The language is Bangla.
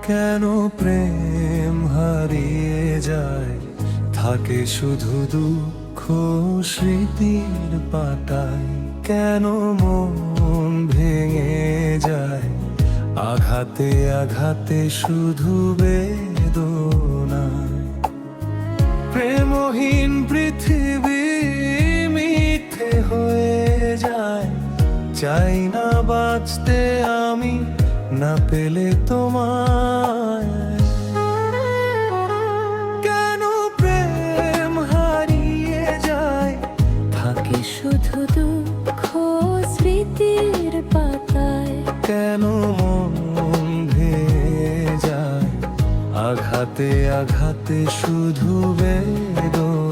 কেন প্রেম হারিয়ে যায়, থাকে শুধু দুঃখ স্মৃতির পাতায়। কেন মন ভেঙে যায় আঘাতে আঘাতে শুধু বেদনায়। প্রেমহীন পৃথিবী মিথ্যে হয়ে যায়, চাই না বাঁচতে আমি না পেলে তোমায়। কেন প্রেম হারিয়ে যায়, থাকে শুধু দুঃখ স্মৃতির পাতায়। কেন মন ভেঙে যায় আঘাতে আঘাতে শুধু বেদনা।